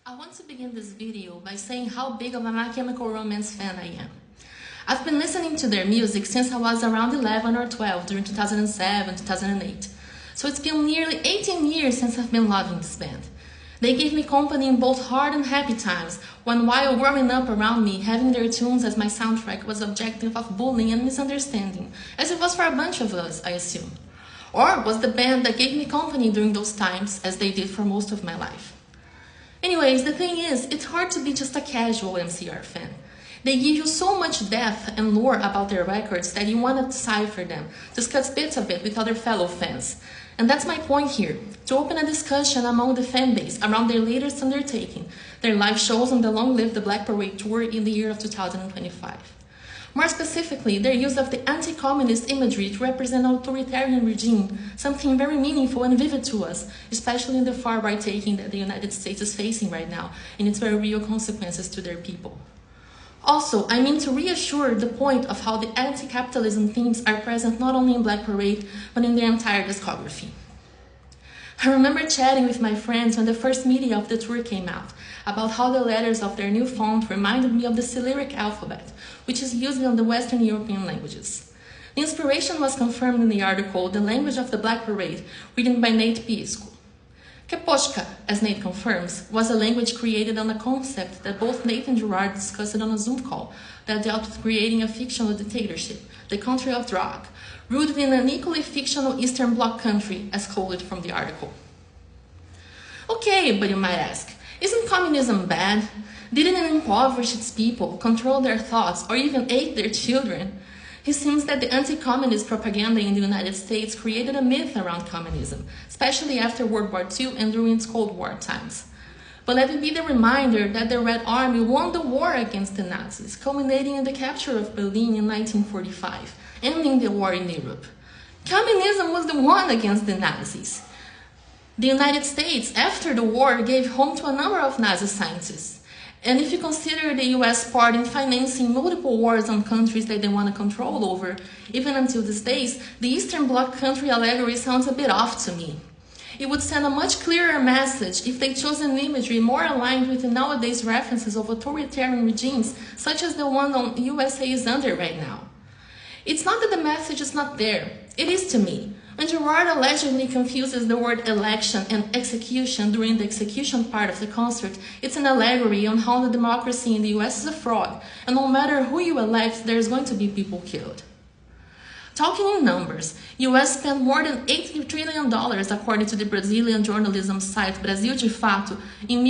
I want to begin this video by saying how big of a My Chemical Romance fan I am. I've been listening to their music since I was around 11 or 12 during 2007, 2008. So it's been nearly 18 years since I've been loving this band. They gave me company in both hard and happy times, when while growing up around me, having their tunes as my soundtrack was objective of bullying and misunderstanding, as it was for a bunch of us, I assume. Or was the band that gave me company during those times, as they did for most of my life. Anyways, the thing is, it's hard to be just a casual MCR fan. They give you so much depth and lore about their records that you want to decipher them, discuss bits of it with other fellow fans. And that's my point here, to open a discussion among the fanbase around their latest undertaking, their live shows on the Long Live the Black Parade tour in the year of 2025. More specifically, their use of the anti-communist imagery to represent an authoritarian regime, something very meaningful and vivid to us, especially in the far-right taking that the United States is facing right now, and its very real consequences to their people. Also, I mean to reassure the point of how the anti-capitalism themes are present not only in Black Parade, but in their entire discography. I remember chatting with my friends when the first media of the tour came out, about how the letters of their new font reminded me of the Cyrillic alphabet, which is used in the Western European languages. The inspiration was confirmed in the article The Language of the Black Parade, written by Nate Pisco. Keposhka, as Nate confirms, was a language created on a concept that both Nate and Gerard discussed on a Zoom call that dealt with creating a fictional dictatorship, the country of Drag, rooted in an equally fictional Eastern Bloc country, as quoted from the article. Okay, but you might ask, isn't communism bad? Didn't it impoverish its people, control their thoughts, or even aid their children? It seems that the anti-communist propaganda in the United States created a myth around communism, especially after World War II and during its Cold War times. But let it be the reminder that the Red Army won the war against the Nazis, culminating in the capture of Berlin in 1945, ending the war in Europe. Communism was the one against the Nazis. The United States, after the war, gave home to a number of Nazi scientists. And if you consider the US part in financing multiple wars on countries that they want to control over, even until these days, the Eastern Bloc country allegory sounds a bit off to me. It would send a much clearer message if they chose an imagery more aligned with the nowadays references of authoritarian regimes, such as the one on USA is under right now. It's not that the message is not there. It is to me. When Gerard allegedly confuses the word election and execution during the execution part of the concert, it's an allegory on how the democracy in the US is a fraud, and no matter who you elect, there's going to be people killed. Talking in numbers, US spent more than $8 trillion, according to the Brazilian journalism site Brasil de Fato, in